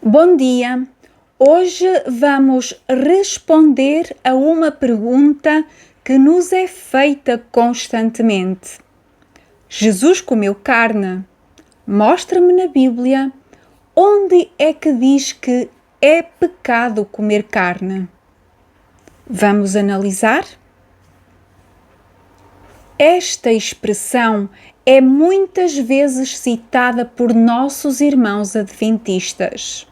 Bom dia! Hoje vamos responder a uma pergunta que nos é feita constantemente. Jesus comeu carne? Mostra-me na Bíblia onde é que diz que é pecado comer carne. Vamos analisar? Esta expressão é muitas vezes citada por nossos irmãos adventistas,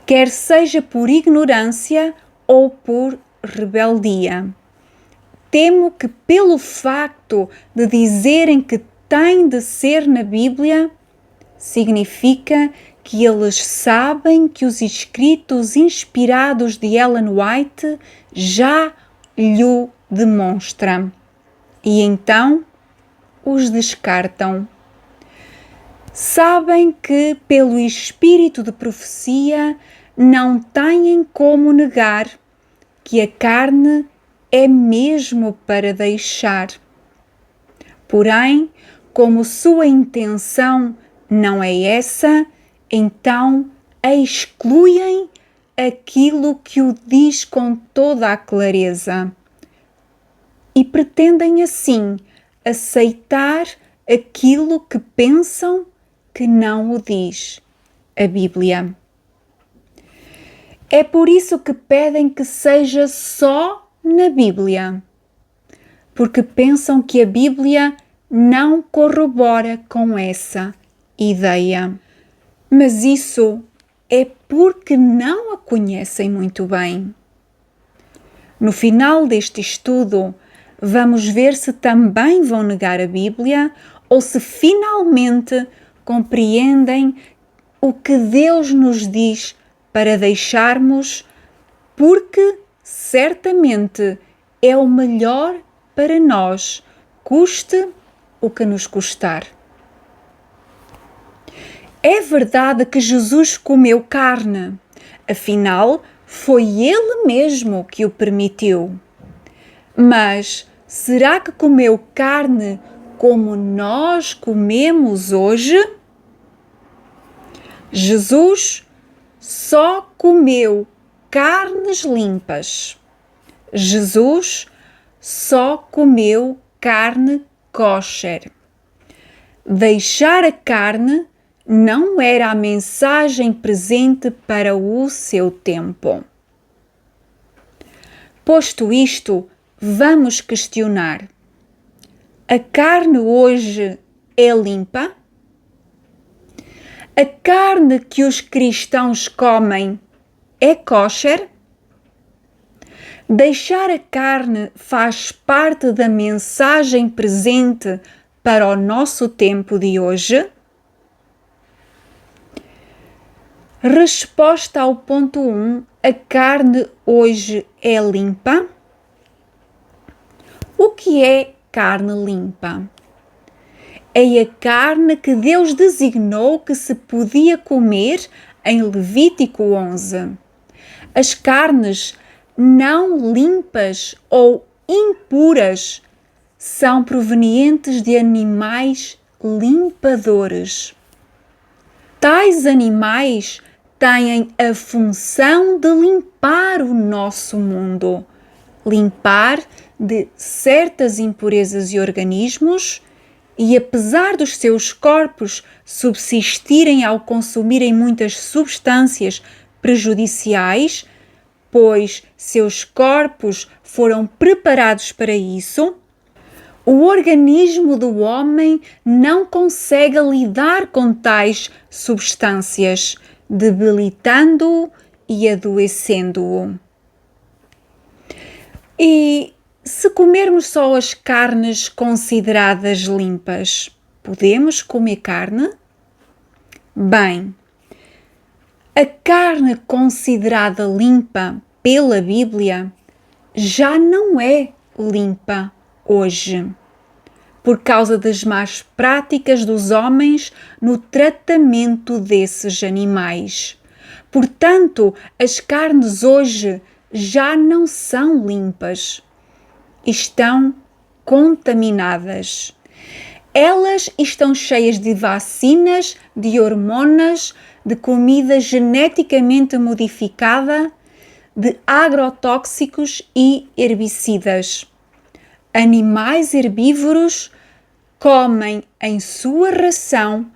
quer seja por ignorância ou por rebeldia. Temo que pelo facto de dizerem que tem de ser na Bíblia, significa que eles sabem que os escritos inspirados de Ellen White já lhe demonstram. E então os descartam. Sabem que, pelo espírito de profecia, não têm como negar que a carne é mesmo para deixar. Porém, como sua intenção não é essa, então a excluem aquilo que o diz com toda a clareza. E pretendem assim aceitar aquilo que pensam que não o diz a Bíblia. É por isso que pedem que seja só na Bíblia, porque pensam que a Bíblia não corrobora com essa ideia. Mas isso é porque não a conhecem muito bem. No final deste estudo, vamos ver se também vão negar a Bíblia ou se finalmente compreendem o que Deus nos diz para deixarmos, porque certamente é o melhor para nós, custe o que nos custar. É verdade que Jesus comeu carne, afinal, foi Ele mesmo que o permitiu. Mas será que comeu carne como nós comemos hoje? Jesus só comeu carnes limpas. Jesus só comeu carne kosher. Deixar a carne não era a mensagem presente para o seu tempo. Posto isto, vamos questionar: a carne hoje é limpa? A carne que os cristãos comem é kosher? Deixar a carne faz parte da mensagem presente para o nosso tempo de hoje? Resposta ao ponto 1: a carne hoje é limpa? O que é carne limpa? É a carne que Deus designou que se podia comer em Levítico 11. As carnes não limpas ou impuras são provenientes de animais limpadores. Tais animais têm a função de limpar o nosso mundo, limpar de certas impurezas e organismos, e apesar dos seus corpos subsistirem ao consumirem muitas substâncias prejudiciais, pois seus corpos foram preparados para isso, o organismo do homem não consegue lidar com tais substâncias, debilitando-o e adoecendo-o. E se comermos só as carnes consideradas limpas, podemos comer carne? Bem, a carne considerada limpa pela Bíblia já não é limpa hoje, por causa das más práticas dos homens no tratamento desses animais. Portanto, as carnes hoje já não são limpas, estão contaminadas. Elas estão cheias de vacinas, de hormonas, de comida geneticamente modificada, de agrotóxicos e herbicidas. Animais herbívoros comem em sua ração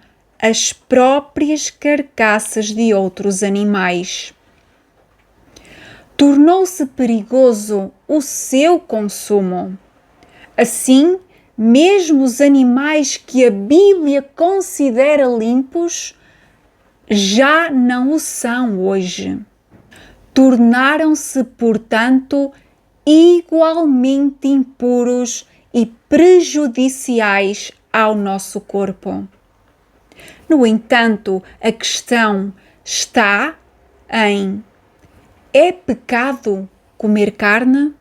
as próprias carcaças de outros animais. Tornou-se perigoso o seu consumo. Assim, mesmo os animais que a Bíblia considera limpos já não o são hoje. Tornaram-se, portanto, igualmente impuros e prejudiciais ao nosso corpo. No entanto, a questão está em: é pecado comer carne?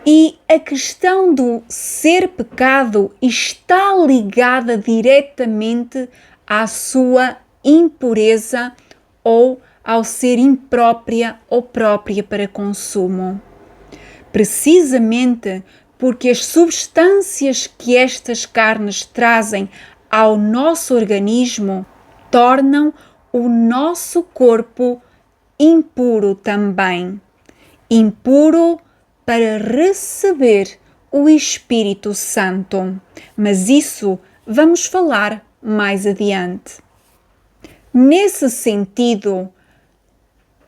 E a questão do ser pecado está ligada diretamente à sua impureza ou ao ser imprópria ou própria para consumo. Precisamente porque as substâncias que estas carnes trazem ao nosso organismo tornam o nosso corpo impuro também. Impuro para receber o Espírito Santo. Mas isso vamos falar mais adiante. Nesse sentido,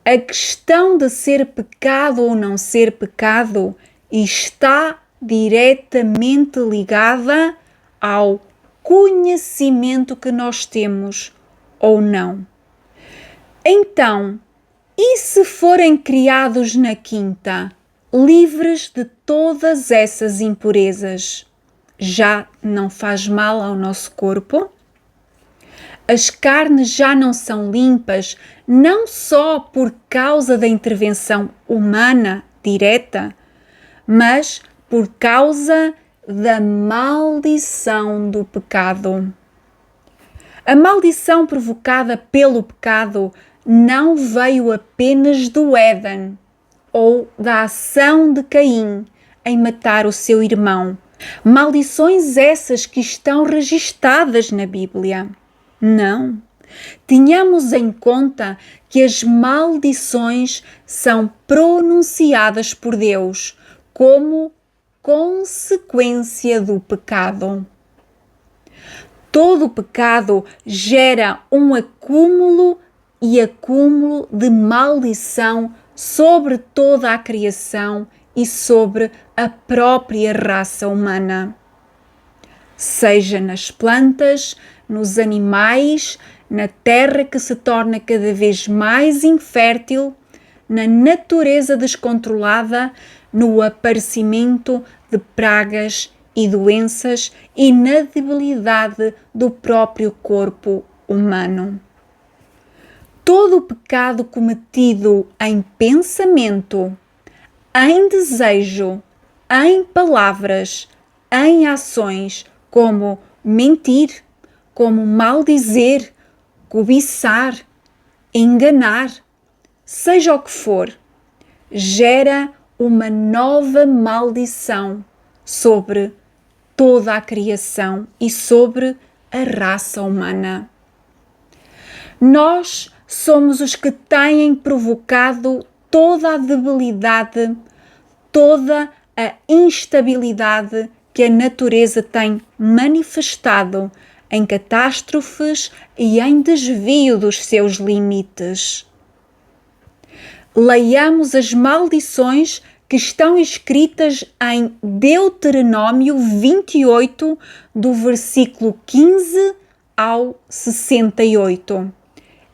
a questão de ser pecado ou não ser pecado está diretamente ligada ao conhecimento que nós temos ou não. Então, e se forem criados na quinta, livres de todas essas impurezas, já não faz mal ao nosso corpo? As carnes já não são limpas, não só por causa da intervenção humana direta, mas por causa da maldição do pecado. A maldição provocada pelo pecado não veio apenas do Éden ou da ação de Caim em matar o seu irmão. Maldições essas que estão registadas na Bíblia. Não. Tenhamos em conta que as maldições são pronunciadas por Deus como consequência do pecado. Todo pecado gera um acúmulo de maldição sobre toda a criação e sobre a própria raça humana. Seja nas plantas, nos animais, na terra que se torna cada vez mais infértil, na natureza descontrolada, no aparecimento de pragas e doenças e na debilidade do próprio corpo humano. Todo o pecado cometido em pensamento, em desejo, em palavras, em ações, como mentir, como maldizer, cobiçar, enganar, seja o que for, gera uma nova maldição sobre toda a criação e sobre a raça humana. Nós somos os que têm provocado toda a debilidade, toda a instabilidade que a natureza tem manifestado em catástrofes e em desvio dos seus limites. Leiamos as maldições que estão escritas em Deuteronômio 28, do versículo 15 ao 68.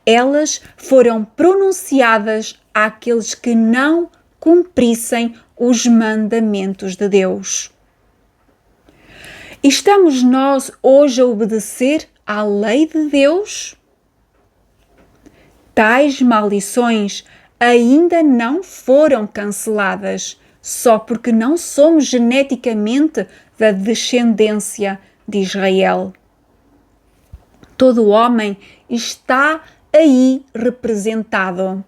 Elas foram pronunciadas àqueles que não cumprissem os mandamentos de Deus. Estamos nós hoje a obedecer à lei de Deus? Tais maldições ainda não foram canceladas, só porque não somos geneticamente da descendência de Israel. Todo homem está aí representado.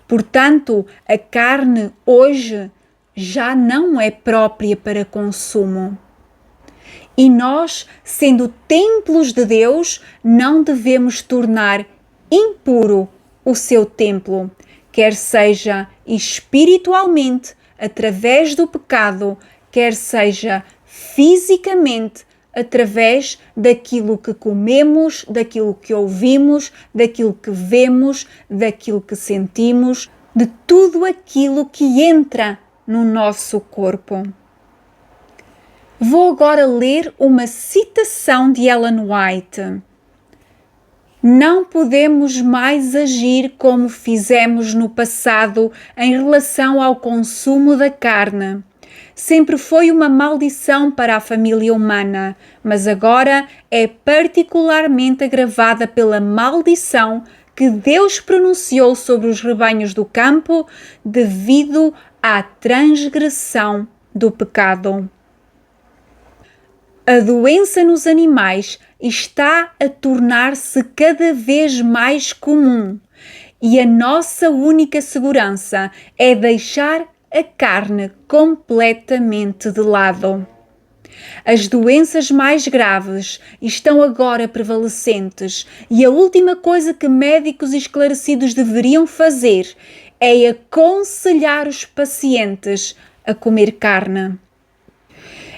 Portanto, a carne hoje já não é própria para consumo. E nós, sendo templos de Deus, não devemos tornar impuro o seu templo, quer seja espiritualmente, através do pecado, quer seja fisicamente, através daquilo que comemos, daquilo que ouvimos, daquilo que vemos, daquilo que sentimos, de tudo aquilo que entra no nosso corpo. Vou agora ler uma citação de Ellen White. Não podemos mais agir como fizemos no passado em relação ao consumo da carne. Sempre foi uma maldição para a família humana, mas agora é particularmente agravada pela maldição que Deus pronunciou sobre os rebanhos do campo devido à transgressão do pecado. A doença nos animais está a tornar-se cada vez mais comum e a nossa única segurança é deixar a carne completamente de lado. As doenças mais graves estão agora prevalecentes e a última coisa que médicos esclarecidos deveriam fazer é aconselhar os pacientes a comer carne.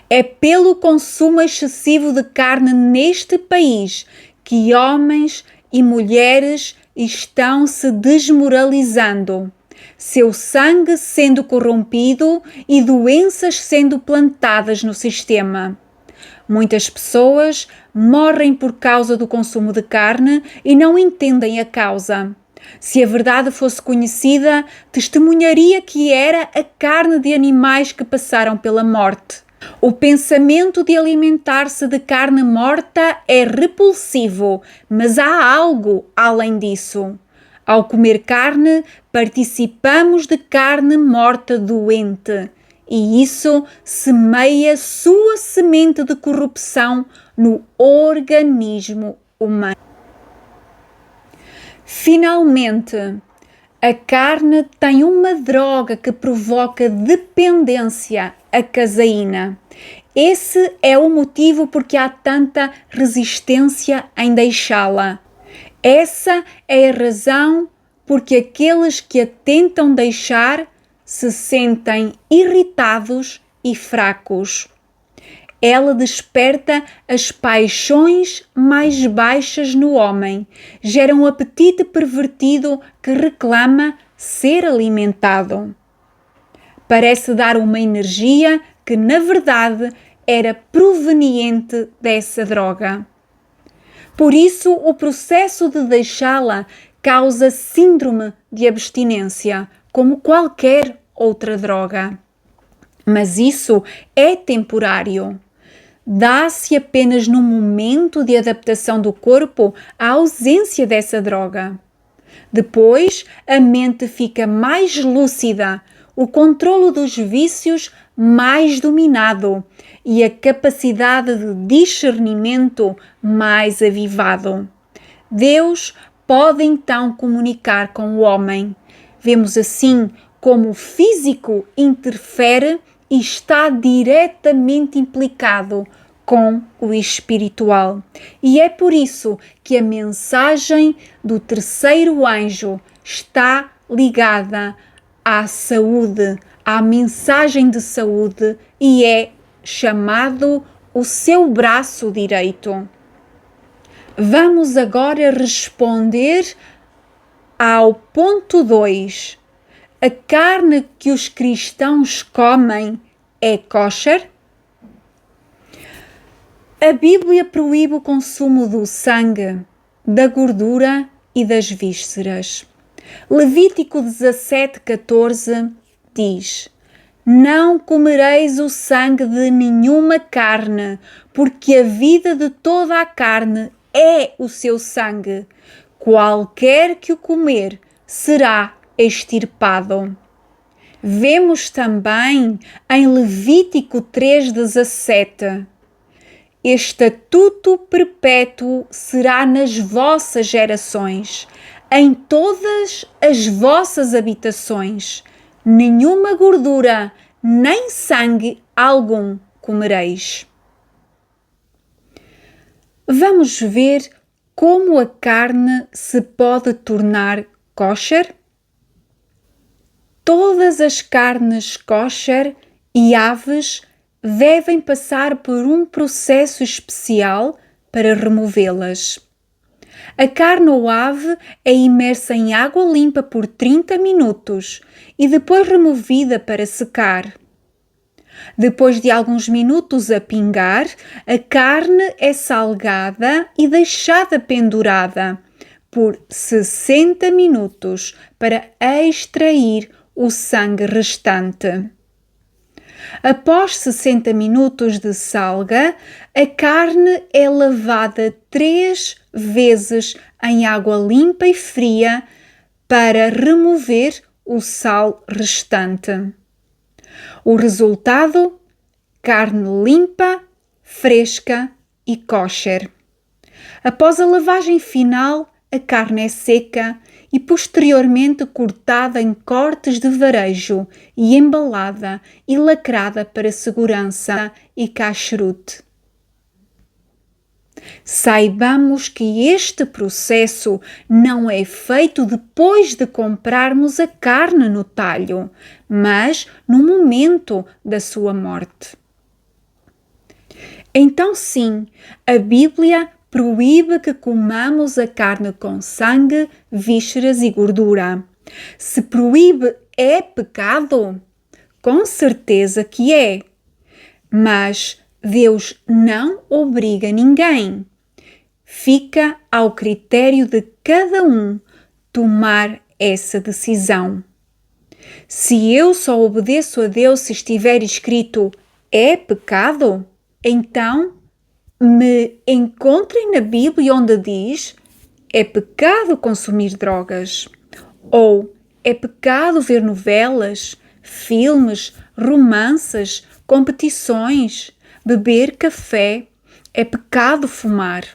É pelo consumo excessivo de carne neste país que homens e mulheres estão se desmoralizando, seu sangue sendo corrompido e doenças sendo plantadas no sistema. Muitas pessoas morrem por causa do consumo de carne e não entendem a causa. Se a verdade fosse conhecida, testemunharia que era a carne de animais que passaram pela morte. O pensamento de alimentar-se de carne morta é repulsivo, mas há algo além disso. Ao comer carne, participamos de carne morta doente, e isso semeia sua semente de corrupção no organismo humano. Finalmente, a carne tem uma droga que provoca dependência, a caseína. Esse é o motivo porque há tanta resistência em deixá-la. Essa é a razão porque aqueles que a tentam deixar se sentem irritados e fracos. Ela desperta as paixões mais baixas no homem, gera um apetite pervertido que reclama ser alimentado. Parece dar uma energia que, na verdade, era proveniente dessa droga. Por isso, o processo de deixá-la causa síndrome de abstinência, como qualquer outra droga. Mas isso é temporário. Dá-se apenas no momento de adaptação do corpo à ausência dessa droga. Depois, a mente fica mais lúcida, o controlo dos vícios mais dominado e a capacidade de discernimento mais avivado. Deus pode então comunicar com o homem. Vemos assim como o físico interfere e está diretamente implicado com o espiritual. E é por isso que a mensagem do terceiro anjo está ligada à saúde, à mensagem de saúde, e é chamado o seu braço direito. Vamos agora responder ao ponto 2. A carne que os cristãos comem é kosher? A Bíblia proíbe o consumo do sangue, da gordura e das vísceras. Levítico 17:14 diz: Não comereis o sangue de nenhuma carne, porque a vida de toda a carne é o seu sangue. Qualquer que o comer será extirpado. Vemos também em Levítico 3:17: Estatuto perpétuo será nas vossas gerações, em todas as vossas habitações. Nenhuma gordura, nem sangue algum comereis. Vamos ver como a carne se pode tornar kosher? Todas as carnes kosher e aves devem passar por um processo especial para removê-las. A carne ou ave é imersa em água limpa por 30 minutos e depois removida para secar. Depois de alguns minutos a pingar, a carne é salgada e deixada pendurada por 60 minutos para extrair o sangue restante. Após 60 minutos de salga, a carne é lavada 3 vezes em água limpa e fria para remover o sal restante. O resultado: carne limpa, fresca e kosher. Após a lavagem final, a carne é seca e posteriormente cortada em cortes de varejo e embalada e lacrada para segurança e kashrut. Saibamos que este processo não é feito depois de comprarmos a carne no talho, mas no momento da sua morte. Então, sim, a Bíblia proíbe que comamos a carne com sangue, vísceras e gordura. Se proíbe, é pecado? Com certeza que é. Mas Deus não obriga ninguém. Fica ao critério de cada um tomar essa decisão. Se eu só obedeço a Deus se estiver escrito é pecado, então me encontrem na Bíblia onde diz é pecado consumir drogas, ou é pecado ver novelas, filmes, romances, competições, beber café, é pecado fumar.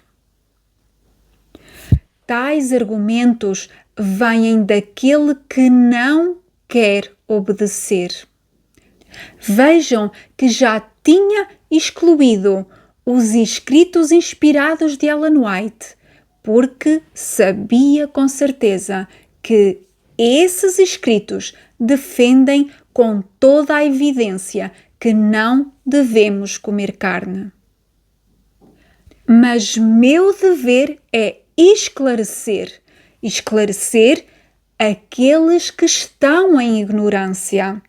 Tais argumentos vêm daquele que não quer obedecer. Vejam que já tinha excluído os escritos inspirados de Ellen White, porque sabia com certeza que esses escritos defendem com toda a evidência que não devemos comer carne. Mas meu dever é esclarecer aqueles que estão em ignorância,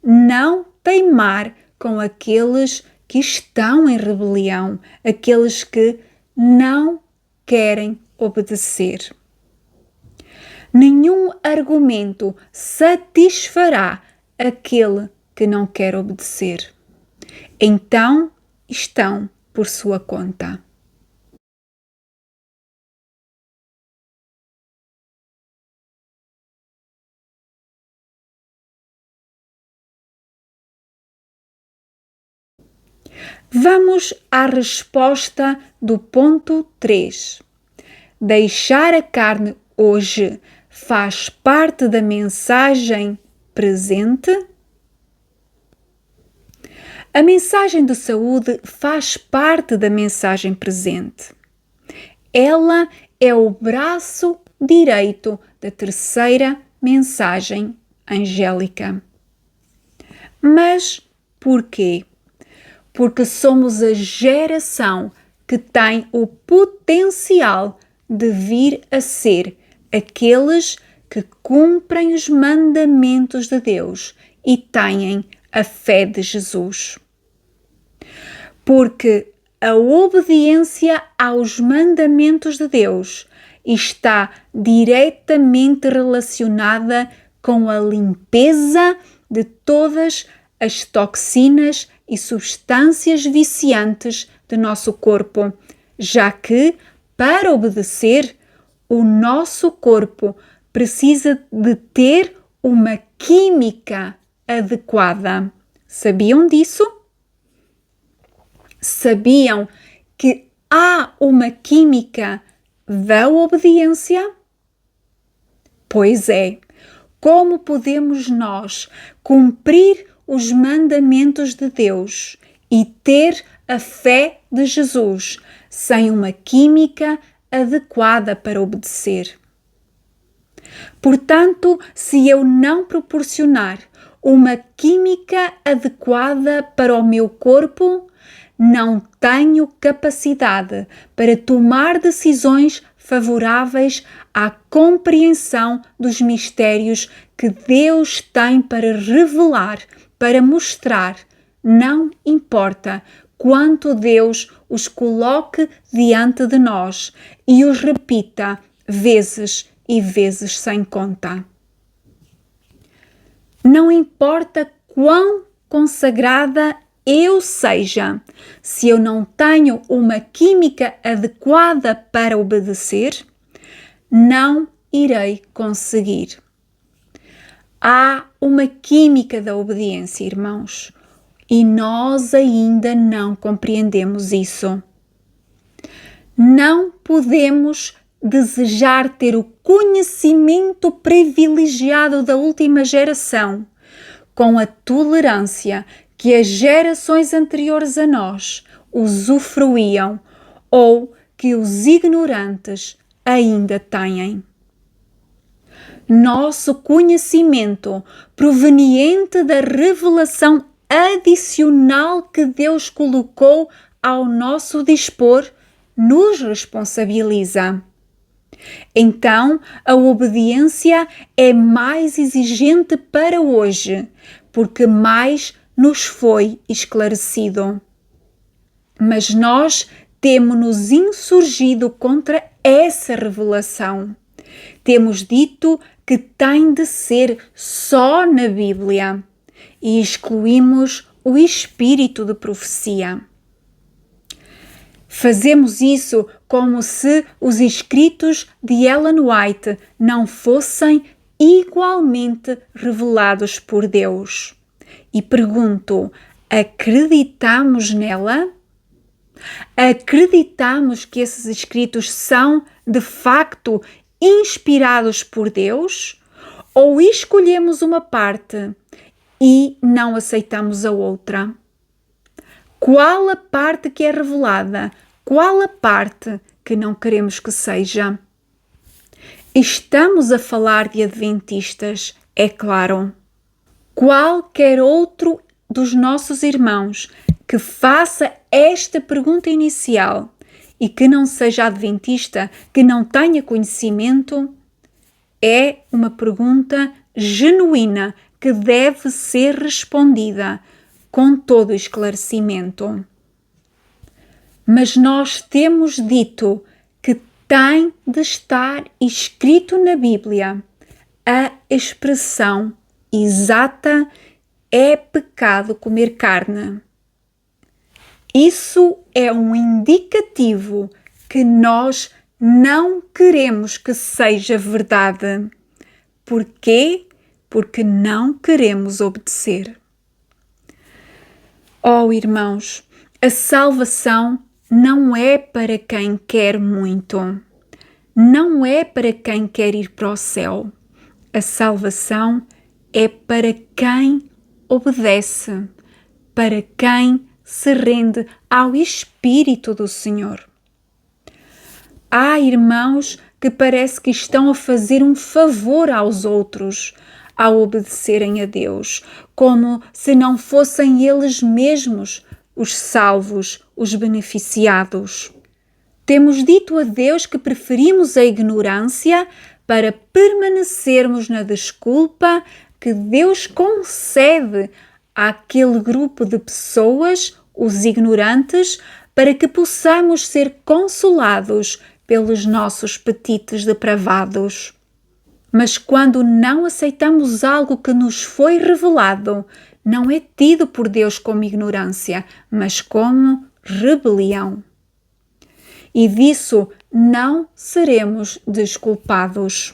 não teimar com aqueles que estão em rebelião, aqueles que não querem obedecer. Nenhum argumento satisfará aquele que não quer obedecer. Então estão por sua conta. Vamos à resposta do ponto 3. Deixar a carne hoje faz parte da mensagem presente? A mensagem de saúde faz parte da mensagem presente. Ela é o braço direito da terceira mensagem angélica. Mas por quê? Porque somos a geração que tem o potencial de vir a ser aqueles que cumprem os mandamentos de Deus e têm a fé de Jesus. Porque a obediência aos mandamentos de Deus está diretamente relacionada com a limpeza de todas as toxinas e substâncias viciantes do nosso corpo, já que, para obedecer, o nosso corpo precisa de ter uma química adequada. Sabiam disso? Sabiam que há uma química da obediência? Pois é. Como podemos nós cumprir os mandamentos de Deus e ter a fé de Jesus sem uma química adequada para obedecer. Portanto, se eu não proporcionar uma química adequada para o meu corpo, não tenho capacidade para tomar decisões favoráveis à compreensão dos mistérios que Deus tem para revelar, para mostrar, não importa quanto Deus os coloque diante de nós e os repita vezes e vezes sem conta. Não importa quão consagrada eu seja, se eu não tenho uma química adequada para obedecer, não irei conseguir. Há uma química da obediência, irmãos, e nós ainda não compreendemos isso. Não podemos desejar ter o conhecimento privilegiado da última geração, com a tolerância que as gerações anteriores a nós usufruíam ou que os ignorantes ainda têm. Nosso conhecimento proveniente da revelação adicional que Deus colocou ao nosso dispor nos responsabiliza. Então, a obediência é mais exigente para hoje, porque mais nos foi esclarecido. Mas nós temos-nos insurgido contra essa revelação. Temos dito que tem de ser só na Bíblia e excluímos o espírito de profecia. Fazemos isso como se os escritos de Ellen White não fossem igualmente revelados por Deus. E pergunto, acreditamos nela? Acreditamos que esses escritos são, de facto, inspirados por Deus? Ou escolhemos uma parte e não aceitamos a outra? Qual a parte que é revelada? Qual a parte que não queremos que seja? Estamos a falar de adventistas, é claro. Qualquer outro dos nossos irmãos que faça esta pergunta inicial e que não seja adventista, que não tenha conhecimento, é uma pergunta genuína que deve ser respondida com todo o esclarecimento. Mas nós temos dito que tem de estar escrito na Bíblia a expressão exata: é pecado comer carne. Isso é um indicativo que nós não queremos que seja verdade. Porquê? Porque não queremos obedecer. Oh, irmãos, a salvação não é para quem quer muito. Não é para quem quer ir para o céu. A salvação é para quem obedece, para quem se rende ao Espírito do Senhor. Há irmãos que parece que estão a fazer um favor aos outros ao obedecerem a Deus, como se não fossem eles mesmos os salvos, os beneficiados. Temos dito a Deus que preferimos a ignorância para permanecermos na desculpa que Deus concede àquele grupo de pessoas, os ignorantes, para que possamos ser consolados pelos nossos petites depravados. Mas quando não aceitamos algo que nos foi revelado, não é tido por Deus como ignorância, mas como rebelião. E disso não seremos desculpados.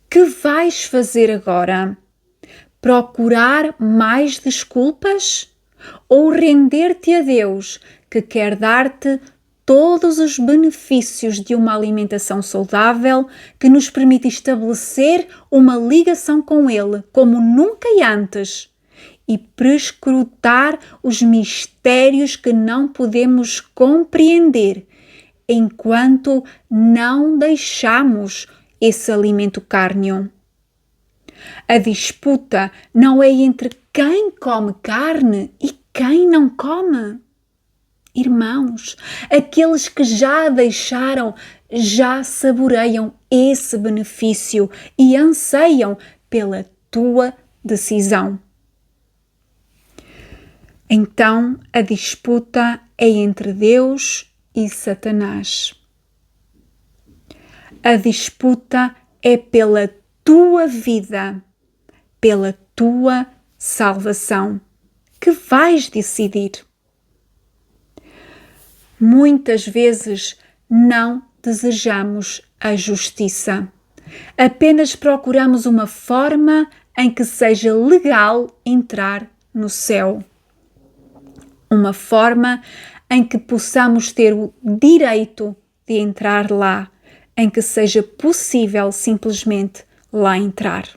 Que vais fazer agora? Procurar mais desculpas? Ou render-te a Deus, que quer dar-te todos os benefícios de uma alimentação saudável que nos permite estabelecer uma ligação com Ele como nunca antes e prescrutar os mistérios que não podemos compreender, enquanto não deixamos esse alimento cárneo. A disputa não é entre quem come carne e quem não come. Irmãos, aqueles que já a deixaram já saboreiam esse benefício e anseiam pela tua decisão. Então, a disputa é entre Deus e Satanás. A disputa é pela tua vida, pela tua salvação, que vais decidir. Muitas vezes não desejamos a justiça. Apenas procuramos uma forma em que seja legal entrar no céu. Uma forma em que possamos ter o direito de entrar lá, em que seja possível simplesmente lá entrar.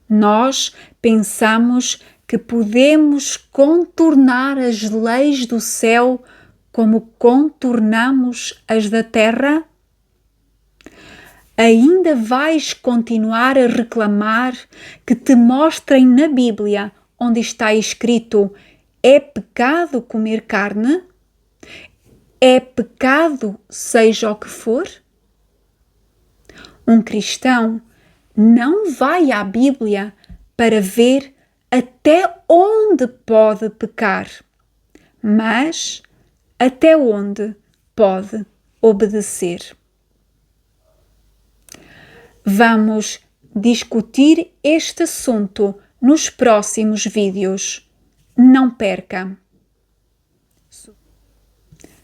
Nós pensamos que podemos contornar as leis do céu como contornamos as da terra? Ainda vais continuar a reclamar que te mostrem na Bíblia onde está escrito: é pecado comer carne? É pecado seja o que for? Um cristão não vai à Bíblia para ver até onde pode pecar, mas até onde pode obedecer. Vamos discutir este assunto nos próximos vídeos. Não perca!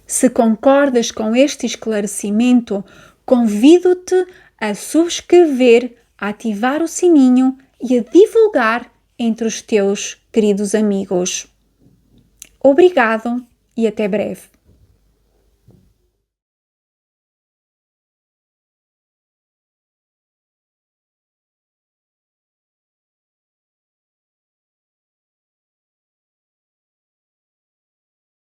Se concordas com este esclarecimento, convido-te a subscrever, a ativar o sininho e a divulgar entre os teus queridos amigos. Obrigado e até breve.